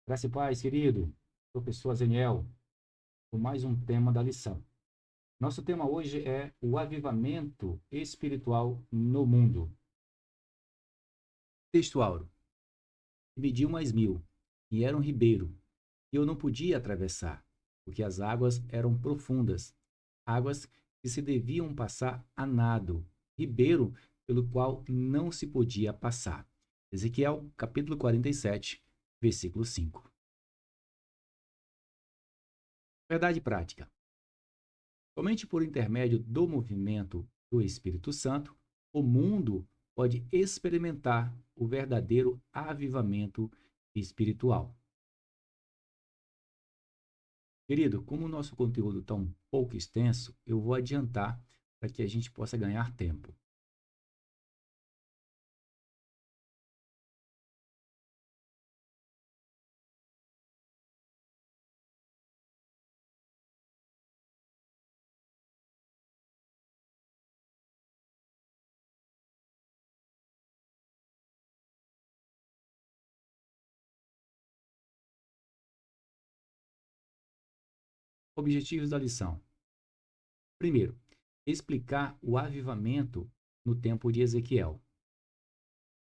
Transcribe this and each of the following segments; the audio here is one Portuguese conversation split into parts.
Graça e paz, querido. Professor Zeniel, com mais um tema da lição. Nosso tema hoje é o avivamento espiritual no mundo. Texto áureo. Mediu mais 1000, e era um ribeiro, que eu não podia atravessar, porque as águas eram profundas, águas que se deviam passar a nado, ribeiro pelo qual não se podia passar. Ezequiel, capítulo 47, versículo 5. Verdade prática. Somente por intermédio do movimento do Espírito Santo, o mundo pode experimentar o verdadeiro avivamento espiritual. Querido, como o nosso conteúdo está um pouco extenso, eu vou adiantar para que a gente possa ganhar tempo. Objetivos da lição. Primeiro, explicar o avivamento no tempo de Ezequiel.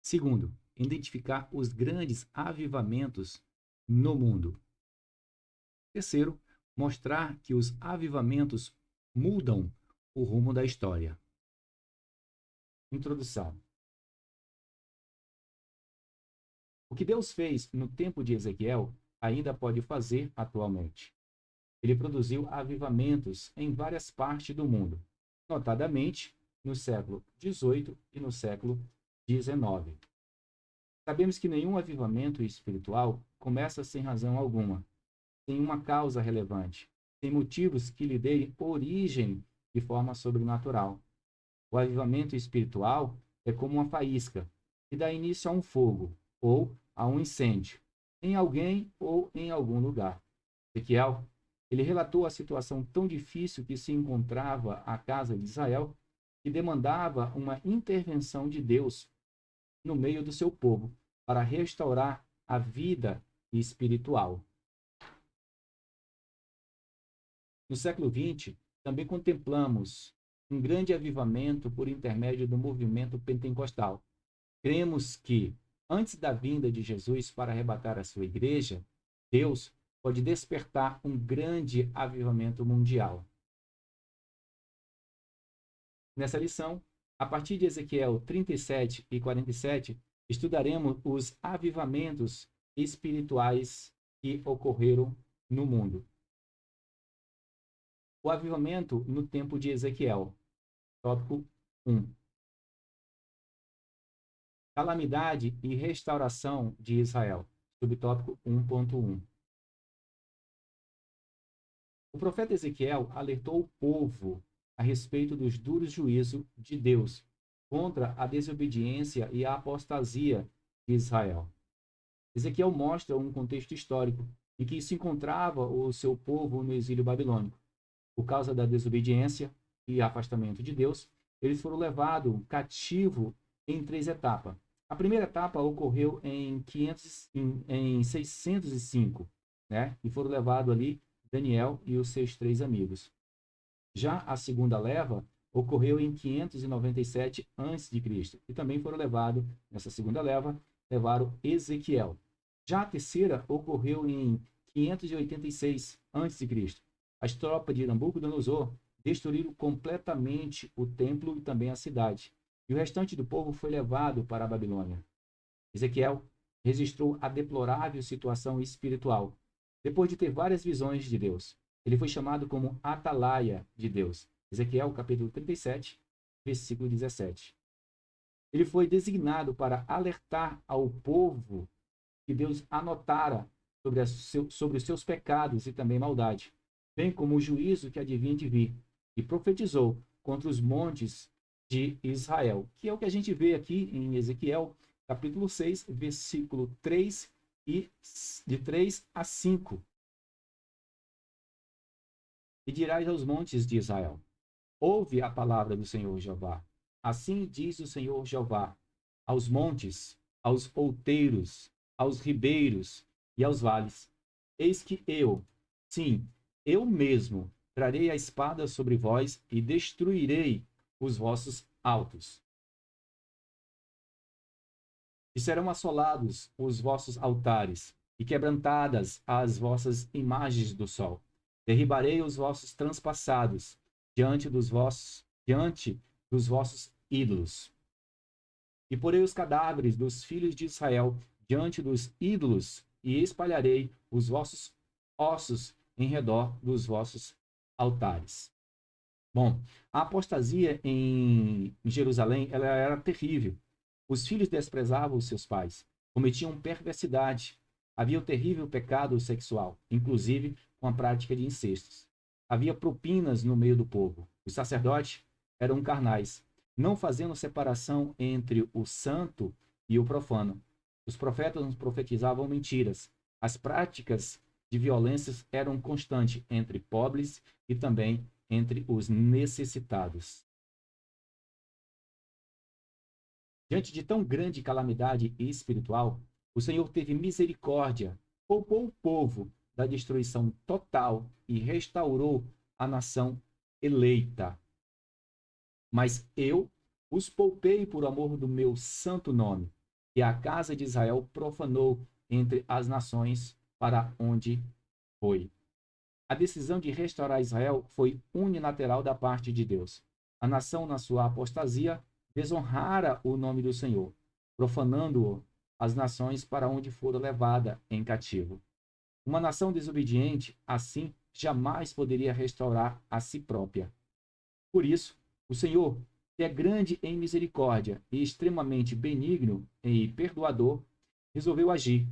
Segundo, identificar os grandes avivamentos no mundo. Terceiro, mostrar que os avivamentos mudam o rumo da história. Introdução. O que Deus fez no tempo de Ezequiel ainda pode fazer atualmente. Ele produziu avivamentos em várias partes do mundo, notadamente no século XVIII e no século XIX. Sabemos que nenhum avivamento espiritual começa sem razão alguma, sem uma causa relevante, sem motivos que lhe deem origem de forma sobrenatural. O avivamento espiritual é como uma faísca que dá início a um fogo ou a um incêndio, em alguém ou em algum lugar. Ezequiel, ele relatou a situação tão difícil que se encontrava a casa de Israel, que demandava uma intervenção de Deus no meio do seu povo para restaurar a vida espiritual. No século XX, também contemplamos um grande avivamento por intermédio do movimento pentecostal. Cremos que, antes da vinda de Jesus para arrebatar a sua igreja, Deus pode despertar um grande avivamento mundial. Nessa lição, a partir de Ezequiel 37 e 47, estudaremos os avivamentos espirituais que ocorreram no mundo. O avivamento no tempo de Ezequiel. Tópico 1. Calamidade e restauração de Israel. Subtópico 1.1. O profeta Ezequiel alertou o povo a respeito dos duros juízos de Deus contra a desobediência e a apostasia de Israel. Ezequiel mostra um contexto histórico em que se encontrava o seu povo no exílio babilônico. Por causa da desobediência e afastamento de Deus, eles foram levados cativo em 3 etapas. A primeira etapa ocorreu em 605, né? E foram levados ali Daniel e os seus 3 amigos. Já a segunda leva ocorreu em 597 a.C. e também foram levados, nessa segunda leva, levaram Ezequiel. Já a terceira ocorreu em 586 a.C. As tropas de Nabucodonosor destruíram completamente o templo e também a cidade, e o restante do povo foi levado para a Babilônia. Ezequiel registrou a deplorável situação espiritual, depois de ter várias visões de Deus. Ele foi chamado como atalaia de Deus. Ezequiel, capítulo 37, versículo 17. Ele foi designado para alertar ao povo que Deus anotara sobre os seus pecados e também maldade, bem como o juízo que adivinha de vir, e profetizou contra os montes de Israel, que é o que a gente vê aqui em Ezequiel, capítulo 6, versículo 3 e de 3 a 5. E dirás aos montes de Israel: ouve a palavra do Senhor Jeová. Assim diz o Senhor Jeová: aos montes, aos outeiros, aos ribeiros e aos vales. Eis que eu, sim, eu mesmo, trarei a espada sobre vós e destruirei os vossos altos. E serão assolados os vossos altares, e quebrantadas as vossas imagens do sol. Derribarei os vossos transpassados diante dos vossos ídolos. E porei os cadáveres dos filhos de Israel diante dos ídolos, e espalharei os vossos ossos em redor dos vossos altares. Bom, a apostasia em Jerusalém, ela era terrível. Os filhos desprezavam os seus pais, cometiam perversidade. Havia o terrível pecado sexual, inclusive com a prática de incestos. Havia propinas no meio do povo. Os sacerdotes eram carnais, não fazendo separação entre o santo e o profano. Os profetas profetizavam mentiras. As práticas de violências eram constantes entre pobres e também entre os necessitados. Diante de tão grande calamidade espiritual, o Senhor teve misericórdia, poupou o povo da destruição total e restaurou a nação eleita. Mas eu os poupei por amor do meu santo nome, que a casa de Israel profanou entre as nações para onde foi. A decisão de restaurar Israel foi unilateral da parte de Deus. A nação, na sua apostasia, desonrara o nome do Senhor, profanando-o as nações para onde fora levada em cativo. Uma nação desobediente, assim, jamais poderia restaurar a si própria. Por isso, o Senhor, que é grande em misericórdia e extremamente benigno e perdoador, resolveu agir,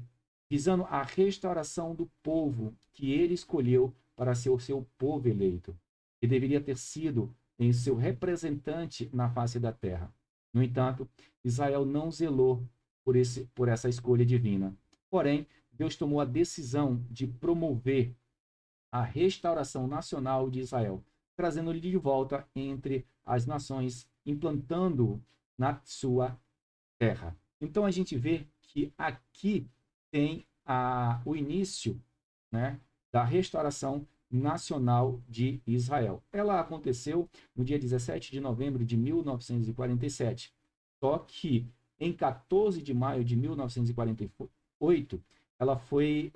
visando a restauração do povo que ele escolheu para ser o seu povo eleito, que deveria ter sido em seu representante na face da terra. No entanto, Israel não zelou por essa escolha divina. Porém, Deus tomou a decisão de promover a restauração nacional de Israel, trazendo-lhe de volta entre as nações, implantando-o na sua terra. Então a gente vê que aqui tem o início, né, da restauração nacional de Israel. Ela aconteceu no dia 17 de novembro de 1947. Só que em 14 de maio de 1948, ela foi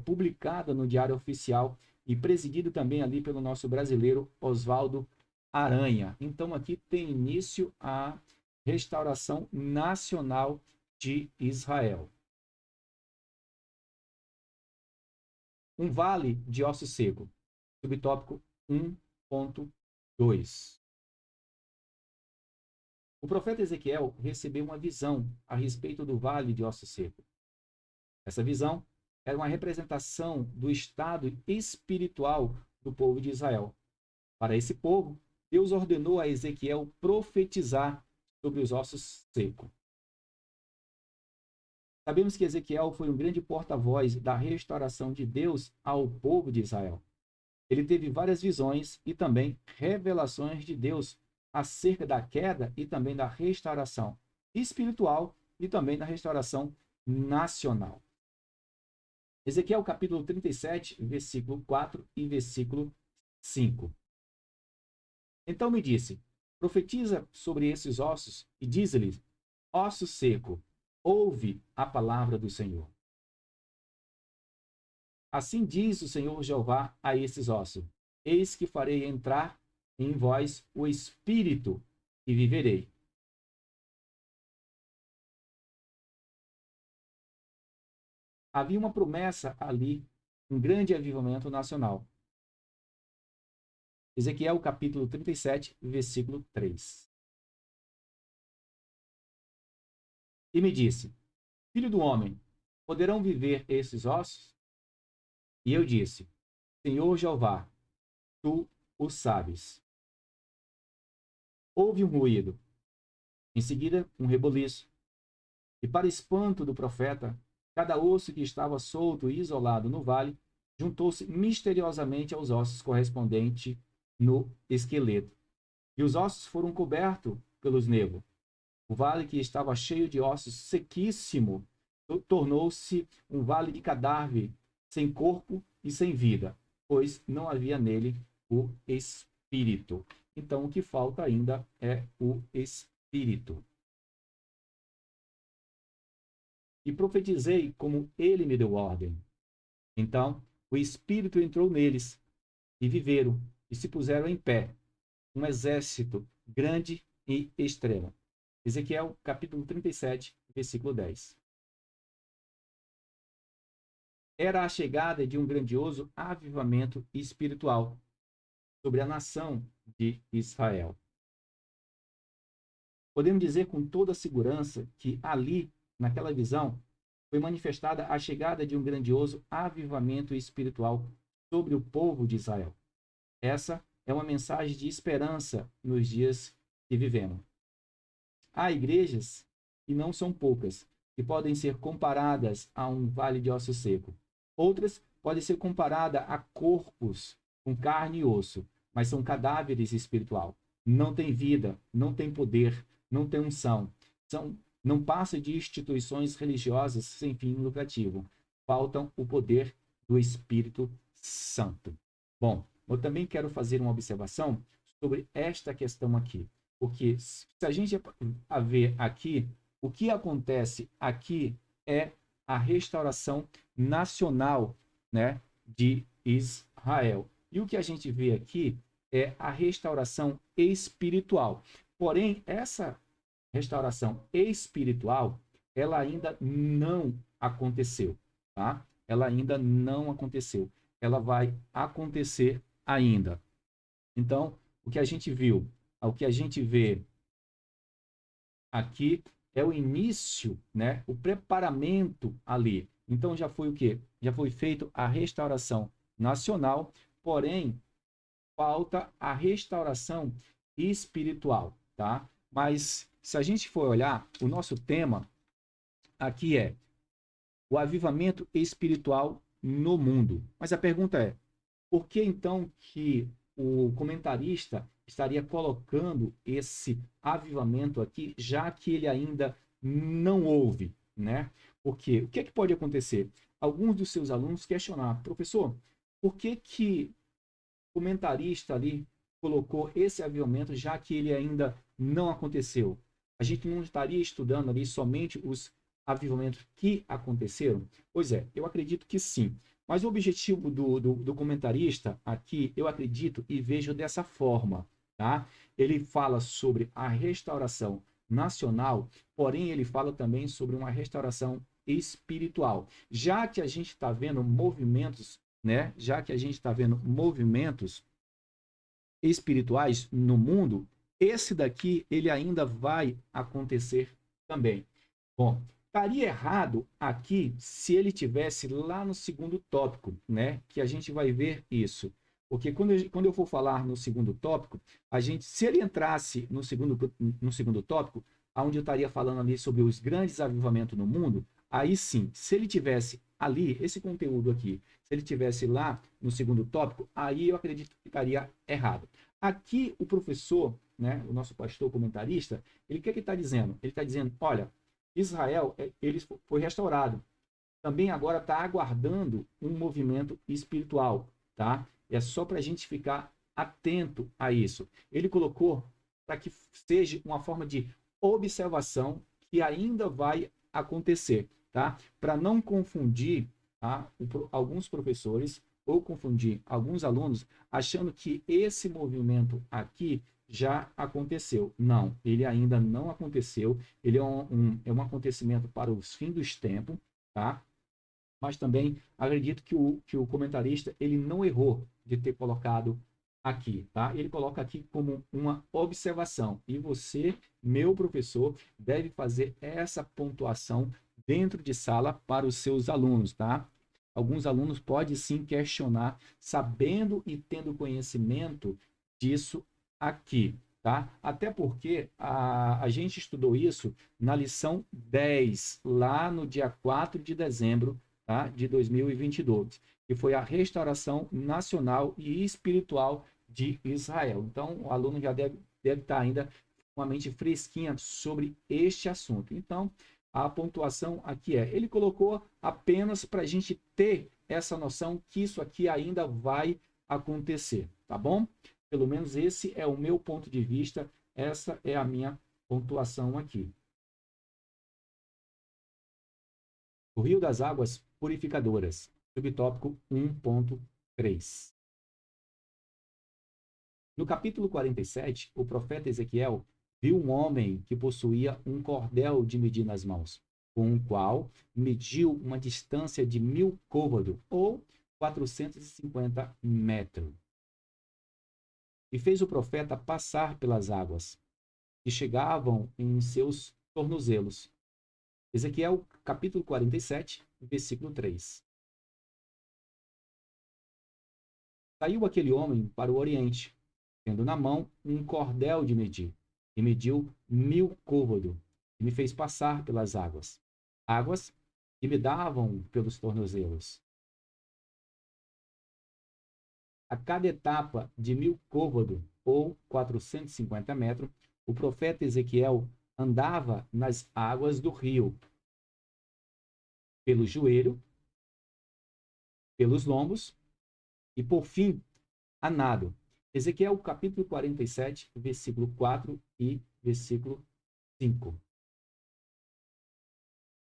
publicada no Diário Oficial e presidida também ali pelo nosso brasileiro Oswaldo Aranha. Então aqui tem início a restauração nacional de Israel. Um vale de osso seco. Subtópico 1.2. O profeta Ezequiel recebeu uma visão a respeito do vale de osso seco. Essa visão era uma representação do estado espiritual do povo de Israel. Para esse povo, Deus ordenou a Ezequiel profetizar sobre os ossos secos. Sabemos que Ezequiel foi um grande porta-voz da restauração de Deus ao povo de Israel. Ele teve várias visões e também revelações de Deus acerca da queda e também da restauração espiritual e também da restauração nacional. Ezequiel capítulo 37, versículo 4 e versículo 5. Então me disse, profetiza sobre esses ossos e diz-lhes, osso seco, ouve a palavra do Senhor. Assim diz o Senhor Jeová a esses ossos, eis que farei entrar em vós o Espírito e viverei. Havia uma promessa ali, um grande avivamento nacional. Ezequiel capítulo 37, versículo 3. E me disse, filho do homem, poderão viver esses ossos? E eu disse, Senhor Jeová, tu o sabes. Houve um ruído, em seguida um reboliço, e para espanto do profeta, cada osso que estava solto e isolado no vale juntou-se misteriosamente aos ossos correspondentes no esqueleto. E os ossos foram cobertos pelos nervos. O vale que estava cheio de ossos sequíssimo tornou-se um vale de cadáver, sem corpo e sem vida, pois não havia nele o Espírito. Então, o que falta ainda é o Espírito. E profetizei como ele me deu ordem. Então, o Espírito entrou neles, e viveram, e se puseram em pé, um exército grande e extremo. Ezequiel, capítulo 37, versículo 10. Era a chegada de um grandioso avivamento espiritual sobre a nação de Israel. Podemos dizer com toda segurança que ali, naquela visão, foi manifestada a chegada de um grandioso avivamento espiritual sobre o povo de Israel. Essa é uma mensagem de esperança nos dias que vivemos. Há igrejas, e não são poucas, que podem ser comparadas a um vale de osso seco. Outras podem ser comparadas a corpos com carne e osso, mas são cadáveres espiritual. Não tem vida, não tem poder, não tem unção. Não passa de instituições religiosas sem fim lucrativo. Faltam o poder do Espírito Santo. Bom, eu também quero fazer uma observação sobre esta questão aqui. Porque se a gente ver aqui, o que acontece aqui é a restauração nacional, né, de Israel. E o que a gente vê aqui é a restauração espiritual. Porém, essa restauração espiritual, ela ainda não aconteceu, tá? Ela ainda não aconteceu. Ela vai acontecer ainda. Então, o que a gente viu, o que a gente vê aqui é o início, né? O preparamento ali. Então, já foi o quê? Já foi feito a restauração nacional, porém, falta a restauração espiritual, tá? Mas, se a gente for olhar, o nosso tema aqui é o avivamento espiritual no mundo. Mas a pergunta é, por que então que o comentarista estaria colocando esse avivamento aqui, já que ele ainda não houve, né? Porque o que é que pode acontecer? Alguns dos seus alunos questionar, professor, por que que o comentarista ali colocou esse avivamento, já que ele ainda não aconteceu? A gente não estaria estudando ali somente os avivamentos que aconteceram? Pois é, eu acredito que sim. Mas o objetivo do comentarista aqui, eu acredito e vejo dessa forma, tá? Ele fala sobre a restauração nacional, porém ele fala também sobre uma restauração espiritual. Já que a gente está vendo movimentos, né? Já que a gente está vendo movimentos espirituais no mundo, esse daqui ele ainda vai acontecer também. Bom, estaria errado aqui se ele tivesse lá no segundo tópico, né? Que a gente vai ver isso. Porque quando eu for falar no segundo tópico, se ele entrasse no segundo tópico, onde eu estaria falando ali sobre os grandes avivamentos no mundo, aí sim, se ele tivesse ali, esse conteúdo aqui, se ele tivesse lá no segundo tópico, aí eu acredito que estaria errado. Aqui o professor, né, o nosso pastor comentarista, o que ele está dizendo? Ele está dizendo, olha, Israel ele foi restaurado. Também agora está aguardando um movimento espiritual, tá? É só para a gente ficar atento a isso. Ele colocou para que seja uma forma de observação que ainda vai acontecer, tá? Para não confundir, tá? Alguns professores ou confundir alguns alunos achando que esse movimento aqui já aconteceu. Não, ele ainda não aconteceu. Ele é um acontecimento para os fins dos tempos, tá? Mas também acredito que o comentarista ele não errou de ter colocado aqui, tá? Ele coloca aqui como uma observação. E você, meu professor, deve fazer essa pontuação dentro de sala para os seus alunos, tá? Alguns alunos podem sim questionar, sabendo e tendo conhecimento disso aqui, tá? Até porque a gente estudou isso na lição 10, lá no dia 4 de dezembro, tá? De 2022, que foi a restauração nacional e espiritual de Israel. Então, o aluno já deve estar ainda com a mente fresquinha sobre este assunto. Então, a pontuação aqui é. Ele colocou apenas para a gente ter essa noção que isso aqui ainda vai acontecer, tá bom? Pelo menos esse é o meu ponto de vista, essa é a minha pontuação aqui. O Rio das Águas Purificadoras, subtópico 1.3. No capítulo 47, o profeta Ezequiel viu um homem que possuía um cordel de medir nas mãos, com o qual mediu uma distância de 1000 côvados, ou 450 metros. E fez o profeta passar pelas águas, que chegavam em seus tornozelos. Ezequiel, capítulo 47, versículo 3. Saiu aquele homem para o oriente, tendo na mão um cordel de medir, e mediu 1000 côvados, e me fez passar pelas águas, águas que me davam pelos tornozelos. A cada etapa de 1000 côvados, ou 450 metros, o profeta Ezequiel andava nas águas do rio, pelo joelho, pelos lombos e, por fim, a nado. Ezequiel, capítulo 47, versículo 4 e versículo 5.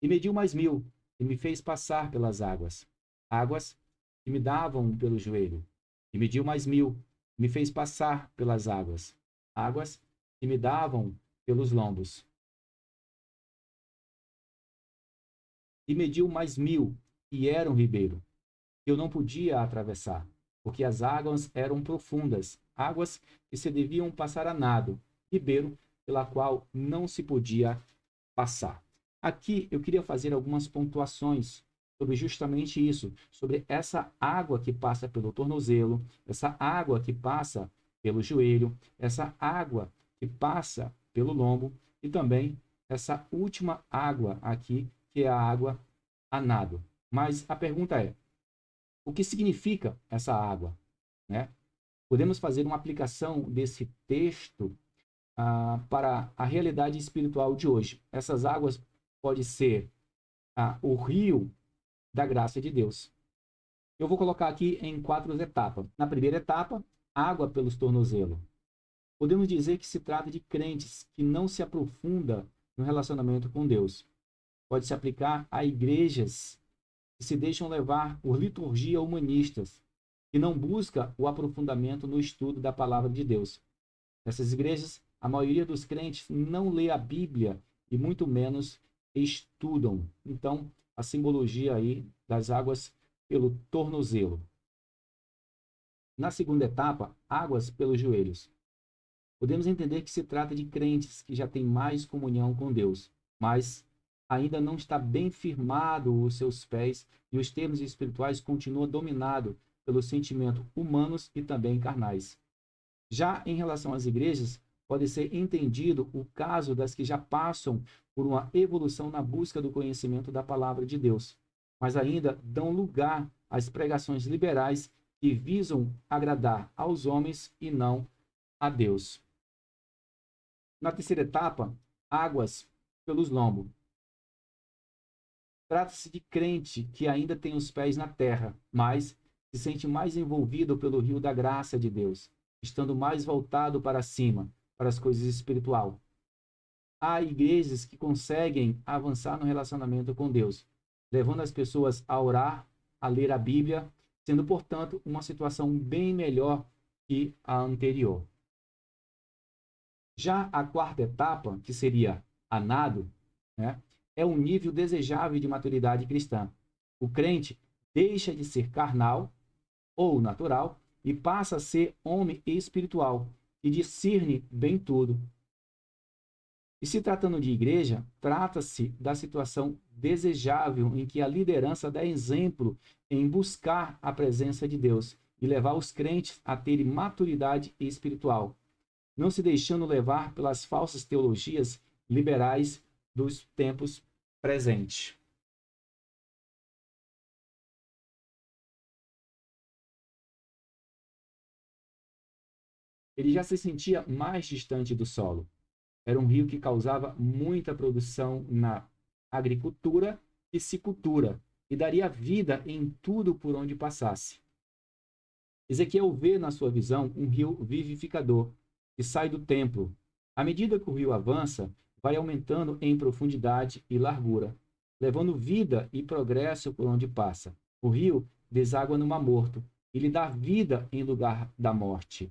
E mediu mais 1000, e me fez passar pelas águas, águas que me davam pelo joelho. E mediu mais 1000, e me fez passar pelas águas, águas que me davam pelos lombos. E mediu mais 1000, e era um ribeiro, que eu não podia atravessar, porque as águas eram profundas, águas que se deviam passar a nado, ribeiro pela qual não se podia passar. Aqui eu queria fazer algumas pontuações sobre justamente isso, sobre essa água que passa pelo tornozelo, essa água que passa pelo joelho, essa água que passa pelo lombo e também essa última água aqui, que é a água a nado. Mas a pergunta é, o que significa essa água, né? Podemos fazer uma aplicação desse texto para a realidade espiritual de hoje. Essas águas podem ser o rio da graça de Deus. Eu vou colocar aqui em 4 etapas. Na primeira etapa, água pelos tornozelos. Podemos dizer que se trata de crentes que não se aprofundam no relacionamento com Deus. Pode se aplicar a igrejas que se deixam levar por liturgia humanistas, que não busca o aprofundamento no estudo da palavra de Deus. Nessas igrejas, a maioria dos crentes não lê a Bíblia e muito menos estudam. Então, a simbologia aí das águas pelo tornozelo. Na segunda etapa, águas pelos joelhos. Podemos entender que se trata de crentes que já têm mais comunhão com Deus, mas ainda não está bem firmado os seus pés e os termos espirituais continuam dominados pelos sentimentos humanos e também carnais. Já em relação às igrejas, pode ser entendido o caso das que já passam por uma evolução na busca do conhecimento da palavra de Deus, mas ainda dão lugar às pregações liberais que visam agradar aos homens e não a Deus. Na terceira etapa, águas pelos lombos. Trata-se de crente que ainda tem os pés na terra, mas se sente mais envolvido pelo rio da graça de Deus, estando mais voltado para cima, para as coisas espiritual. Há igrejas que conseguem avançar no relacionamento com Deus, levando as pessoas a orar, a ler a Bíblia, sendo, portanto, uma situação bem melhor que a anterior. Já a quarta etapa, que seria a nado, né, é um nível desejável de maturidade cristã. O crente deixa de ser carnal ou natural e passa a ser homem espiritual, que discerne bem tudo. E se tratando de igreja, trata-se da situação desejável em que a liderança dá exemplo em buscar a presença de Deus e levar os crentes a terem maturidade espiritual, não se deixando levar pelas falsas teologias liberais dos tempos presentes. Ele já se sentia mais distante do solo. Era um rio que causava muita produção na agricultura, piscicultura, e daria vida em tudo por onde passasse. Ezequiel vê na sua visão um rio vivificador que sai do templo. À medida que o rio avança, vai aumentando em profundidade e largura, levando vida e progresso por onde passa. O rio deságua no Mar Morto e lhe dá vida em lugar da morte.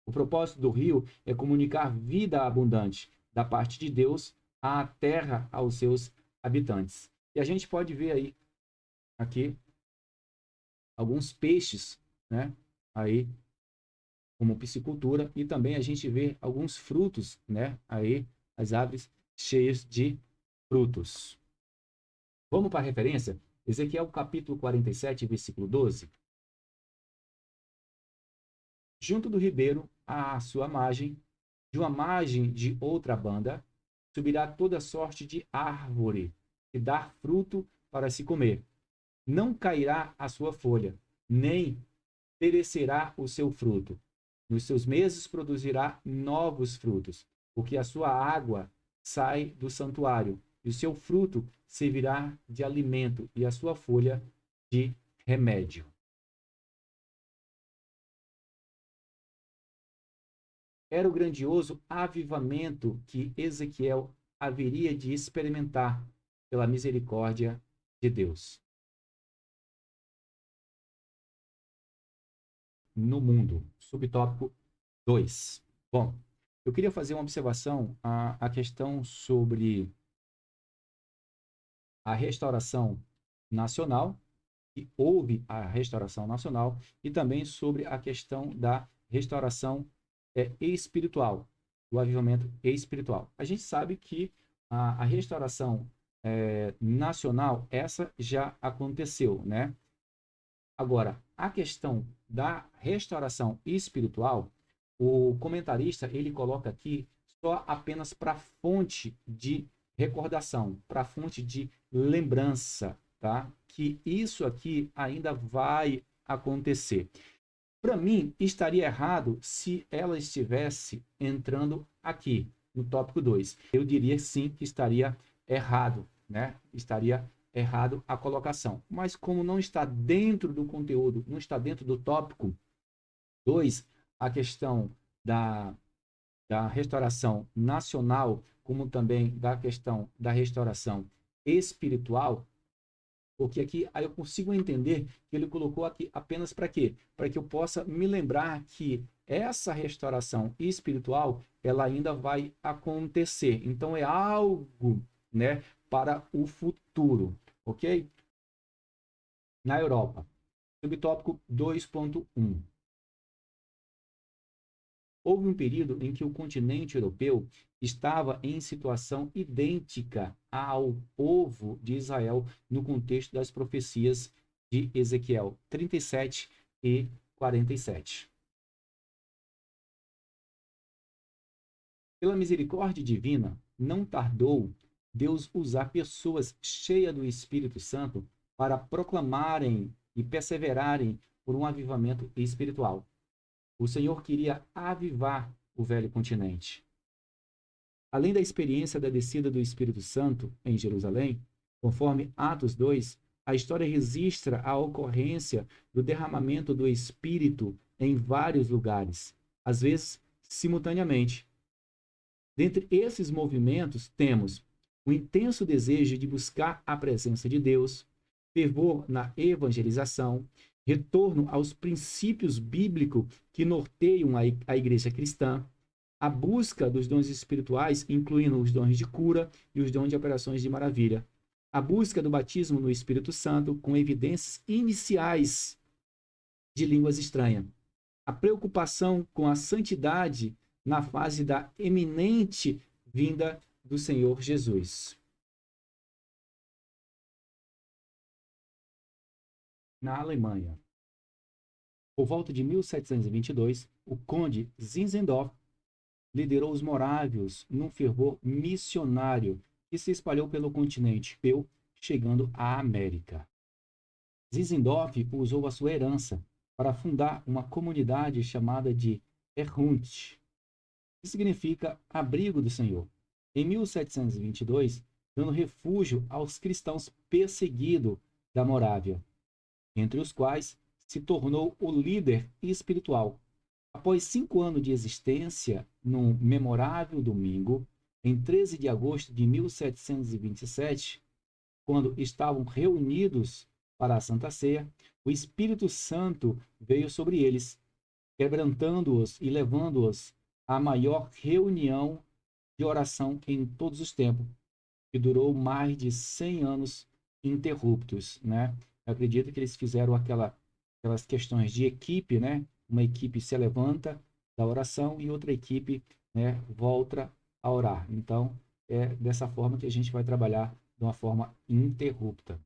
O propósito do rio é comunicar vida abundante da parte de Deus à terra, aos seus habitantes. E a gente pode ver aí, aqui, alguns peixes, né? Aí, como piscicultura, e também a gente vê alguns frutos, né? Aí, as árvores cheias de frutos. Vamos para a referência? Ezequiel capítulo 47, versículo 12. Junto do ribeiro, à sua margem, de uma margem de outra banda, subirá toda sorte de árvore, que dá fruto para se comer. Não cairá a sua folha, nem perecerá o seu fruto. Nos seus meses produzirá novos frutos, porque a sua água sai do santuário, e o seu fruto servirá de alimento, e a sua folha de remédio. Era o grandioso avivamento que Ezequiel haveria de experimentar pela misericórdia de Deus no mundo. Subtópico 2. Bom, eu queria fazer uma observação à questão sobre a restauração nacional, que houve a restauração nacional, e também sobre a questão da restauração espiritual, do avivamento espiritual. A gente sabe que a restauração nacional, essa já aconteceu, né? Agora, a questão da restauração espiritual, o comentarista ele coloca aqui só apenas para fonte de recordação, para fonte de lembrança, tá? Que isso aqui ainda vai acontecer. Para mim, estaria errado se ela estivesse entrando aqui, no tópico 2. Eu diria sim que estaria errado, né? Estaria errado a colocação. Mas como não está dentro do conteúdo, não está dentro do tópico 2, a questão da restauração nacional, como também da questão da restauração espiritual, porque aqui aí eu consigo entender que ele colocou aqui apenas para quê? Para que eu possa me lembrar que essa restauração espiritual, ela ainda vai acontecer. Então é algo, né, para o futuro, ok? Na Europa, subtópico 2.1. Houve um período em que o continente europeu estava em situação idêntica ao povo de Israel no contexto das profecias de Ezequiel 37 e 47. Pela misericórdia divina, não tardou Deus usar pessoas cheias do Espírito Santo para proclamarem e perseverarem por um avivamento espiritual. O Senhor queria avivar o velho continente. Além da experiência da descida do Espírito Santo em Jerusalém, conforme Atos 2, a história registra a ocorrência do derramamento do Espírito em vários lugares, às vezes simultaneamente. Dentre esses movimentos, temos o intenso desejo de buscar a presença de Deus, fervor na evangelização, retorno aos princípios bíblicos que norteiam a igreja cristã, a busca dos dons espirituais, incluindo os dons de cura e os dons de operações de maravilha, a busca do batismo no Espírito Santo com evidências iniciais de línguas estranhas, a preocupação com a santidade na fase da eminente vinda do Senhor Jesus. Na Alemanha, por volta de 1722, o conde Zinzendorf liderou os morávios num fervor missionário que se espalhou pelo continente europeu, chegando à América. Zinzendorf usou a sua herança para fundar uma comunidade chamada de Erhut, que significa abrigo do Senhor. Em 1722, dando refúgio aos cristãos perseguidos da Morávia, entre os quais se tornou o líder espiritual. Após 5 anos de existência, num memorável domingo, em 13 de agosto de 1727, quando estavam reunidos para a Santa Ceia, o Espírito Santo veio sobre eles, quebrantando-os e levando-os à maior reunião de oração em todos os tempos, que durou mais de 100 anos ininterruptos, né? Eu acredito que eles fizeram aquelas questões de equipe, né? Uma equipe se levanta da oração e outra equipe, né, volta a orar. Então, é dessa forma que a gente vai trabalhar de uma forma ininterrupta.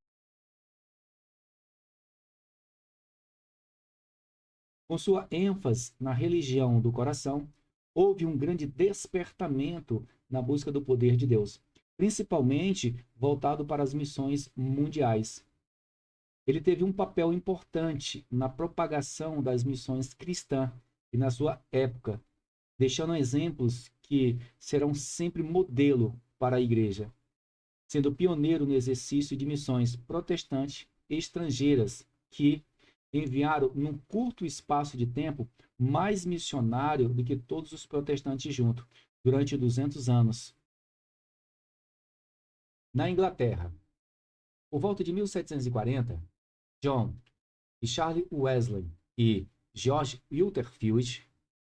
Com sua ênfase na religião do coração, houve um grande despertamento na busca do poder de Deus, principalmente voltado para as missões mundiais. Ele teve um papel importante na propagação das missões cristãs e na sua época, deixando exemplos que serão sempre modelo para a igreja, sendo pioneiro no exercício de missões protestantes e estrangeiras que enviaram, num curto espaço de tempo, mais missionário do que todos os protestantes juntos, durante 200 anos. Na Inglaterra, por volta de 1740, John e Charles Wesley e George Whitefield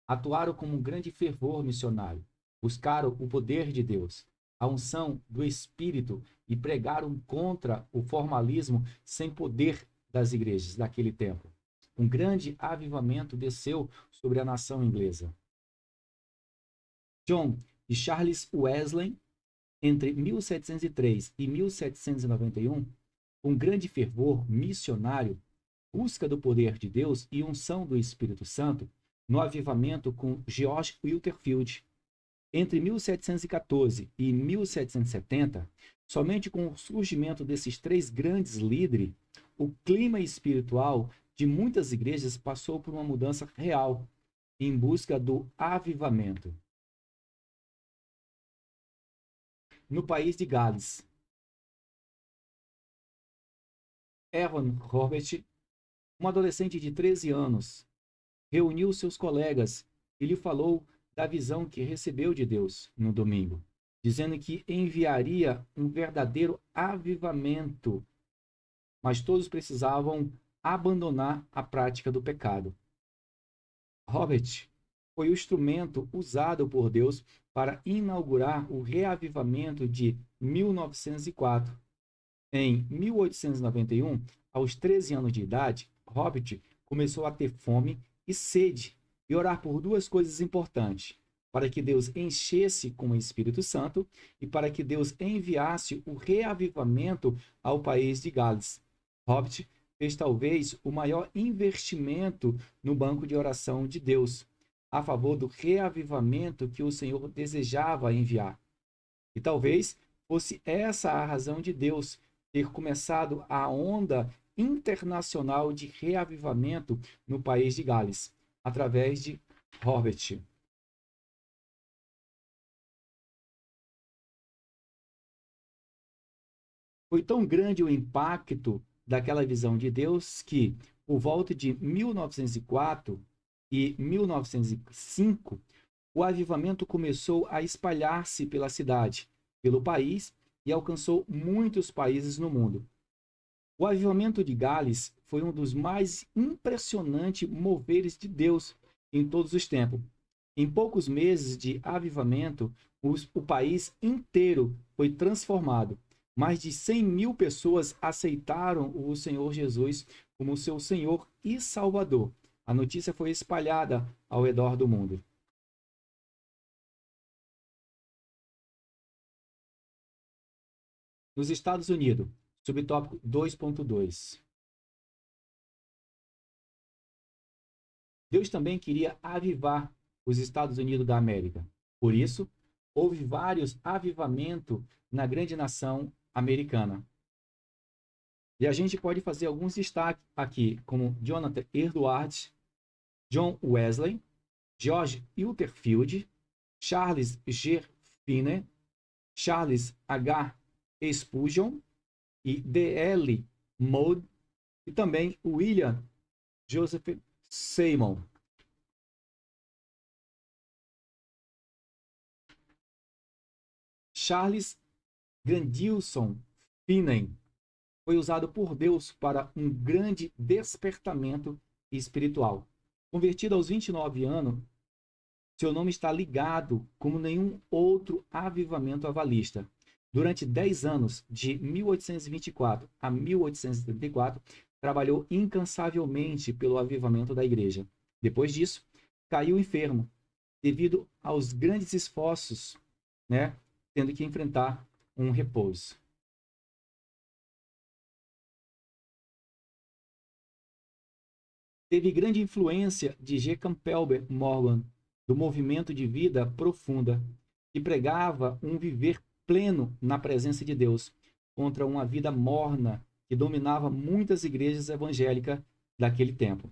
atuaram com um grande fervor missionário, buscaram o poder de Deus, a unção do Espírito e pregaram contra o formalismo sem poder das igrejas daquele tempo. Um grande avivamento desceu sobre a nação inglesa. John e Charles Wesley, entre 1703 e 1791, com grande fervor missionário, busca do poder de Deus e unção do Espírito Santo, no avivamento com George Whitefield. Entre 1714 e 1770, somente com o surgimento desses 3 grandes líderes, o clima espiritual de muitas igrejas passou por uma mudança real, em busca do avivamento. No país de Gales, Evan Robert, um adolescente de 13 anos, reuniu seus colegas e lhe falou da visão que recebeu de Deus no domingo, dizendo que enviaria um verdadeiro avivamento, mas todos precisavam abandonar a prática do pecado. Robert foi o instrumento usado por Deus para inaugurar o reavivamento de 1904. Em 1891, aos 13 anos de idade, Robert começou a ter fome e sede e orar por 2 coisas importantes: para que Deus enchesse com o Espírito Santo e para que Deus enviasse o reavivamento ao país de Gales. Robert fez talvez o maior investimento no banco de oração de Deus, a favor do reavivamento que o Senhor desejava enviar. E talvez fosse essa a razão de Deus ter começado a onda internacional de reavivamento no país de Gales, através de Robert. Foi tão grande o impacto daquela visão de Deus que, por volta de 1904 e 1905, o avivamento começou a espalhar-se pela cidade, pelo país e alcançou muitos países no mundo. O avivamento de Gales foi um dos mais impressionantes moveres de Deus em todos os tempos. Em poucos meses de avivamento, o país inteiro foi transformado. Mais de 100.000 pessoas aceitaram o Senhor Jesus como seu Senhor e Salvador. A notícia foi espalhada ao redor do mundo. Nos Estados Unidos, subtópico 2.2. Deus também queria avivar os Estados Unidos da América. Por isso, houve vários avivamentos na grande nação americana. E a gente pode fazer alguns destaques aqui, como Jonathan Edwards, John Wesley, George Whitefield, Charles G. Finney, Charles H. Spurgeon e D.L. Moody e também William Joseph Seymour. Charles Grandison Finney foi usado por Deus para um grande despertamento espiritual. Convertido aos 29 anos, seu nome está ligado como nenhum outro avivamento avalista. Durante 10 anos, de 1824 a 1874, trabalhou incansavelmente pelo avivamento da igreja. Depois disso, caiu enfermo, devido aos grandes esforços, tendo que enfrentar um repouso. Teve grande influência de G. Campbell Morgan, do movimento de vida profunda, que pregava um viver pleno na presença de Deus, contra uma vida morna que dominava muitas igrejas evangélicas daquele tempo.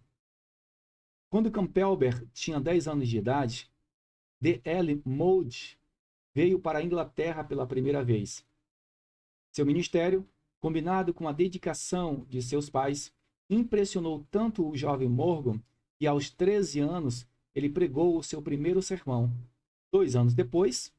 Quando Campbell tinha 10 anos de idade, D.L. Moody veio para a Inglaterra pela primeira vez. Seu ministério, combinado com a dedicação de seus pais, impressionou tanto o jovem Morgan que, aos 13 anos, ele pregou o seu primeiro sermão. 2 anos depois,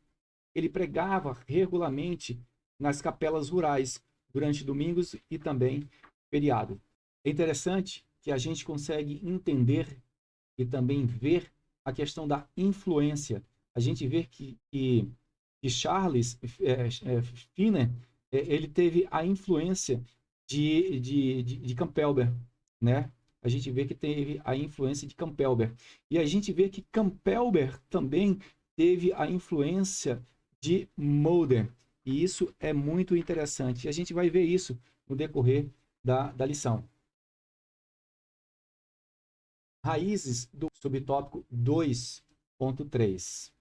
ele pregava regularmente nas capelas rurais, durante domingos e também feriado. É interessante que a gente consegue entender e também ver a questão da influência. A gente vê que Charles Finney, ele teve a influência de Campbell, né? A gente vê que teve a influência de Campbell. E a gente vê que Campbell também teve a influência de Mulder. E isso é muito interessante. E a gente vai ver isso no decorrer da lição. Raízes do subtópico 2.3.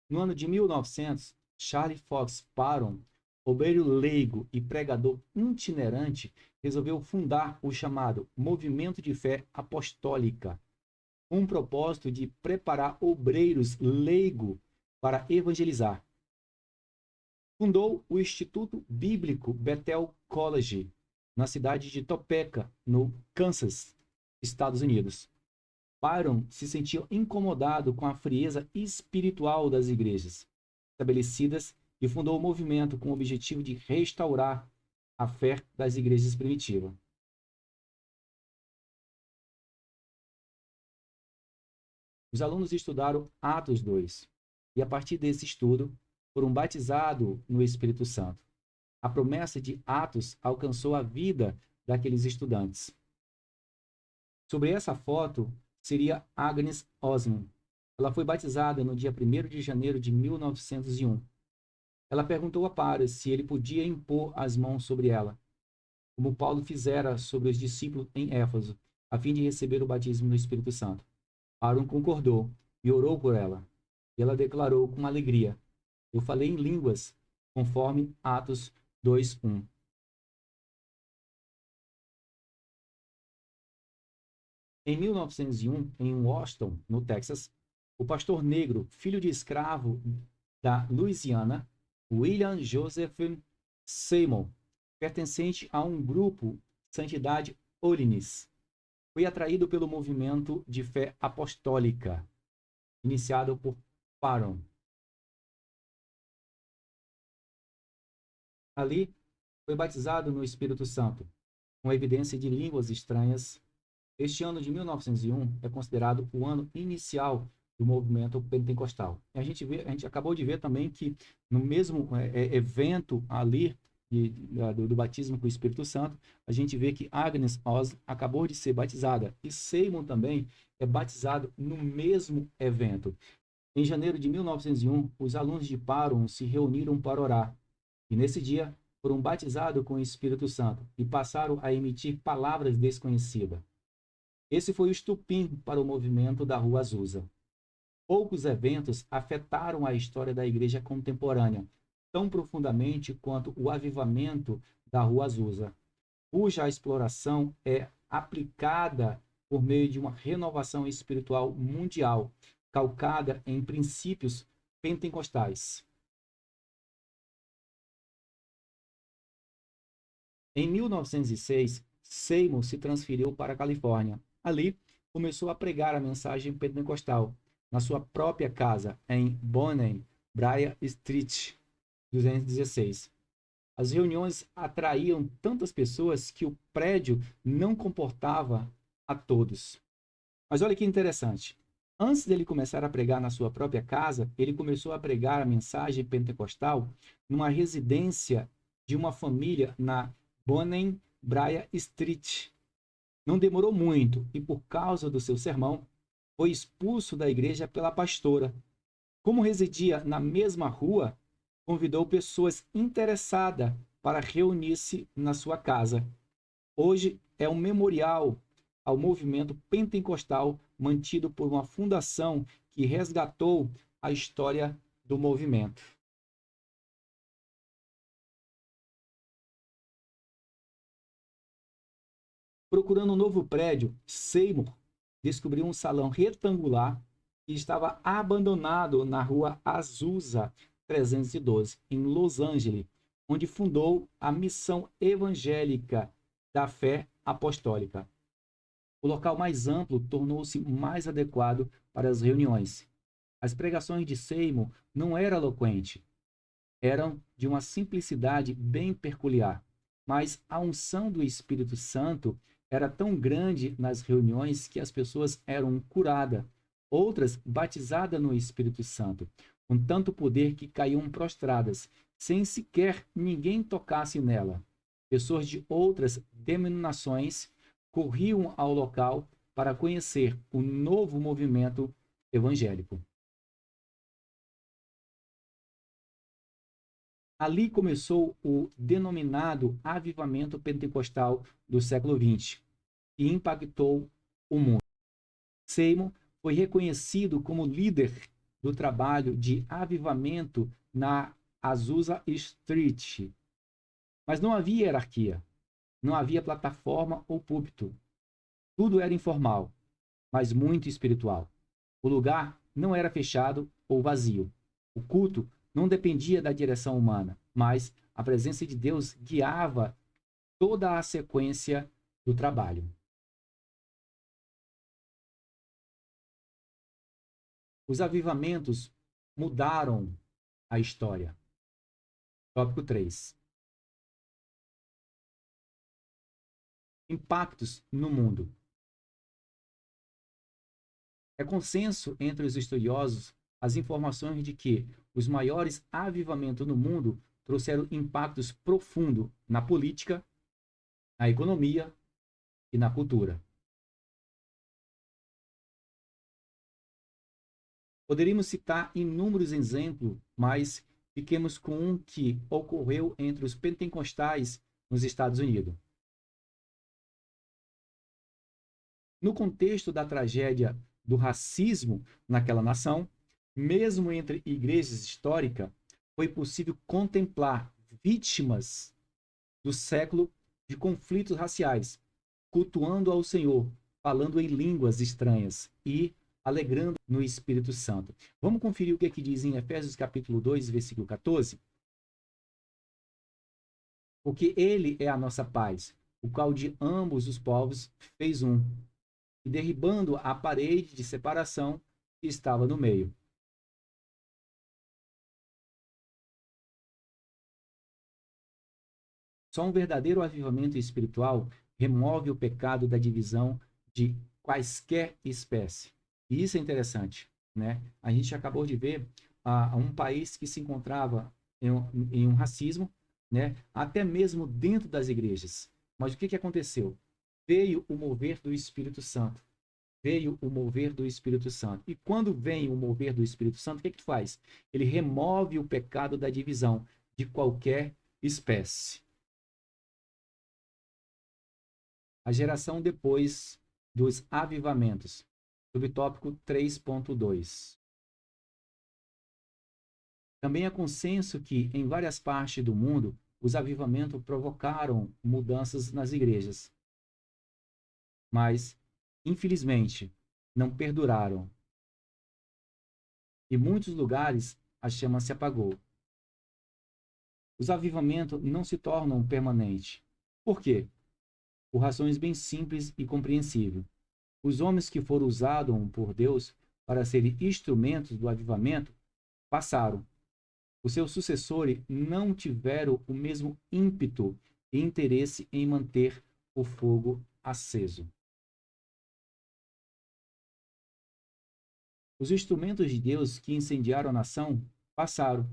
No ano de 1900, Charles Fox Parham, obreiro leigo e pregador itinerante, resolveu fundar o chamado Movimento de Fé Apostólica, com o propósito de preparar obreiros leigos para evangelizar. Fundou o Instituto Bíblico Bethel College, na cidade de Topeka, no Kansas, Estados Unidos. Parham se sentia incomodado com a frieza espiritual das igrejas estabelecidas e fundou o movimento com o objetivo de restaurar a fé das igrejas primitivas. Os alunos estudaram Atos 2 e, a partir desse estudo, foram batizados no Espírito Santo. A promessa de Atos alcançou a vida daqueles estudantes. Sobre essa foto seria Agnes Osman. Ela foi batizada no dia 1º de janeiro de 1901. Ela perguntou a Paulo se ele podia impor as mãos sobre ela, como Paulo fizera sobre os discípulos em Éfeso, a fim de receber o batismo no Espírito Santo. Paulo concordou e orou por ela. E ela declarou com alegria: eu falei em línguas, conforme Atos 2:1. Em 1901, em Washington, no Texas, o pastor negro, filho de escravo da Louisiana, William Joseph Seymour, pertencente a um grupo Santidade Holiness, foi atraído pelo movimento de fé apostólica, iniciado por Parham. Ali, foi batizado no Espírito Santo, com evidência de línguas estranhas. Este ano de 1901 é considerado o ano inicial do movimento pentecostal. A gente acabou de ver também que no mesmo evento ali do batismo com o Espírito Santo, a gente vê que Agnes Oz acabou de ser batizada e Seymour também é batizado no mesmo evento. Em janeiro de 1901, os alunos de Parham se reuniram para orar e nesse dia foram batizados com o Espírito Santo e passaram a emitir palavras desconhecidas. Esse foi o estupim para o movimento da Rua Azusa. Poucos eventos afetaram a história da igreja contemporânea tão profundamente quanto o avivamento da Rua Azusa, cuja exploração é aplicada por meio de uma renovação espiritual mundial, calcada em princípios pentecostais. Em 1906, Seymour se transferiu para a Califórnia. Ali, começou a pregar a mensagem pentecostal na sua própria casa, em Bonham, Bryant Street, 216. As reuniões atraíam tantas pessoas que o prédio não comportava a todos. Mas olha que interessante. Antes dele começar a pregar na sua própria casa, ele começou a pregar a mensagem pentecostal numa residência de uma família na Bonham Bryant Street. Não demorou muito e, por causa do seu sermão, foi expulso da igreja pela pastora. Como residia na mesma rua, convidou pessoas interessadas para reunir-se na sua casa. Hoje é um memorial ao movimento pentecostal mantido por uma fundação que resgatou a história do movimento. Procurando um novo prédio, Seymour descobriu um salão retangular que estava abandonado na rua Azusa 312, em Los Angeles, onde fundou a Missão Evangélica da Fé Apostólica. O local mais amplo tornou-se mais adequado para as reuniões. As pregações de Seymour não eram eloquentes, eram de uma simplicidade bem peculiar, mas a unção do Espírito Santo era tão grande nas reuniões que as pessoas eram curadas, outras batizadas no Espírito Santo, com tanto poder que caíam prostradas, sem sequer ninguém tocasse nela. Pessoas de outras denominações corriam ao local para conhecer o novo movimento evangélico. Ali começou o denominado avivamento pentecostal do século XX e impactou o mundo. Seymour foi reconhecido como líder do trabalho de avivamento na Azusa Street. Mas não havia hierarquia, não havia plataforma ou púlpito. Tudo era informal, mas muito espiritual. O lugar não era fechado ou vazio. O culto não dependia da direção humana, mas a presença de Deus guiava toda a sequência do trabalho. Os avivamentos mudaram a história. Tópico 3. Impactos no mundo. É consenso entre os estudiosos as informações de que os maiores avivamentos no mundo trouxeram impactos profundos na política, na economia e na cultura. Poderíamos citar inúmeros exemplos, mas fiquemos com um que ocorreu entre os pentecostais nos Estados Unidos. No contexto da tragédia do racismo naquela nação, mesmo entre igrejas históricas, foi possível contemplar vítimas do século de conflitos raciais, cultuando ao Senhor, falando em línguas estranhas e alegrando no Espírito Santo. Vamos conferir o que aqui diz em Efésios capítulo 2, versículo 14? Porque ele é a nossa paz, o qual de ambos os povos fez um, e derribando a parede de separação que estava no meio. Só um verdadeiro avivamento espiritual remove o pecado da divisão de quaisquer espécie. E isso é interessante, né? A gente acabou de ver um país que se encontrava em um racismo, né? Até mesmo dentro das igrejas. Mas o que aconteceu? Veio o mover do Espírito Santo. Veio o mover do Espírito Santo. E quando vem o mover do Espírito Santo, o que faz? Ele remove o pecado da divisão de qualquer espécie. A geração depois dos avivamentos. Subtópico 3.2. Também é consenso que, em várias partes do mundo, os avivamentos provocaram mudanças nas igrejas. Mas, infelizmente, não perduraram. Em muitos lugares, a chama se apagou. Os avivamentos não se tornam permanentes. Por quê? Por razões bem simples e compreensíveis. Os homens que foram usados por Deus para serem instrumentos do avivamento passaram. Os seus sucessores não tiveram o mesmo ímpeto e interesse em manter o fogo aceso. Os instrumentos de Deus que incendiaram a nação passaram,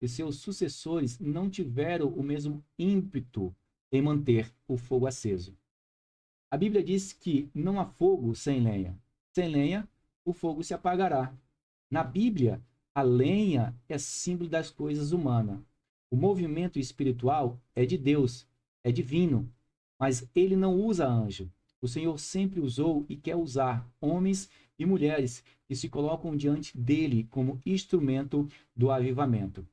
e seus sucessores não tiveram o mesmo ímpeto em manter o fogo aceso. A Bíblia diz que não há fogo sem lenha. Sem lenha, o fogo se apagará. Na Bíblia, a lenha é símbolo das coisas humanas. O movimento espiritual é de Deus, é divino, mas ele não usa anjo. O Senhor sempre usou e quer usar homens e mulheres que se colocam diante dele como instrumento do avivamento.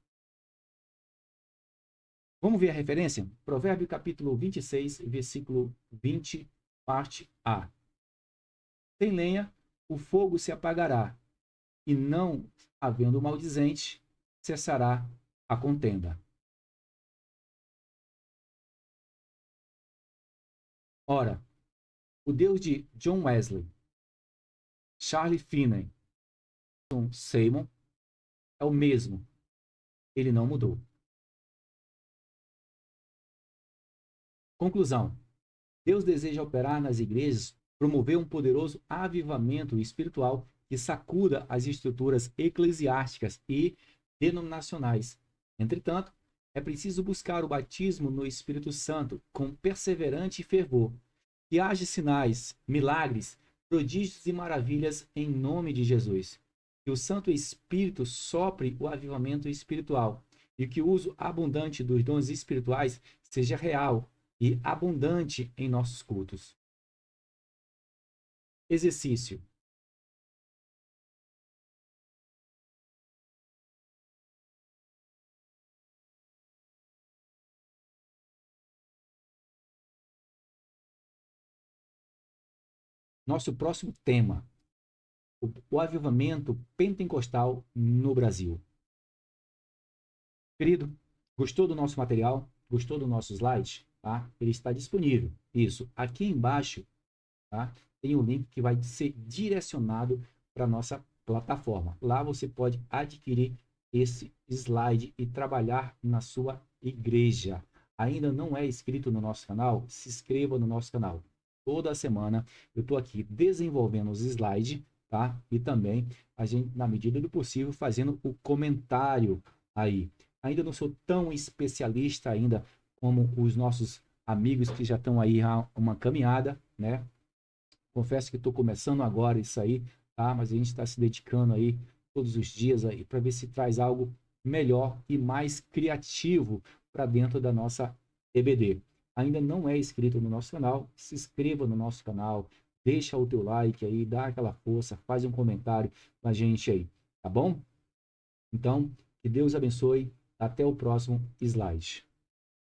Vamos ver a referência? Provérbio capítulo 26, versículo 20, parte A. Sem lenha, o fogo se apagará, e não havendo maldizente, cessará a contenda. Ora, o Deus de John Wesley, Charlie Finney, John Seymour é o mesmo. Ele não mudou. Conclusão. Deus deseja operar nas igrejas, promover um poderoso avivamento espiritual que sacuda as estruturas eclesiásticas e denominacionais. Entretanto, é preciso buscar o batismo no Espírito Santo com perseverante fervor, que haja sinais, milagres, prodígios e maravilhas em nome de Jesus. Que o Santo Espírito sopre o avivamento espiritual e que o uso abundante dos dons espirituais seja real e abundante em nossos cultos. Exercício. Nosso próximo tema: o avivamento pentecostal no Brasil. Querido, gostou do nosso material? Gostou do nosso slide? Tá? Ele está disponível. Isso. Aqui embaixo, tá? Tem um link que vai ser direcionado para a nossa plataforma. Lá você pode adquirir esse slide e trabalhar na sua igreja. Ainda não é inscrito no nosso canal? Se inscreva no nosso canal. Toda semana eu estou aqui desenvolvendo os slides, tá? E também a gente, na medida do possível, fazendo o comentário aí. Ainda não sou tão especialista ainda como os nossos amigos que já estão aí há uma caminhada, né? Confesso que estou começando agora isso aí, tá? Mas a gente está se dedicando aí todos os dias aí para ver se traz algo melhor e mais criativo para dentro da nossa EBD. Ainda não é inscrito no nosso canal? Se inscreva no nosso canal, deixa o teu like aí, dá aquela força, faz um comentário com a gente aí, tá bom? Então, que Deus abençoe. Até o próximo slide.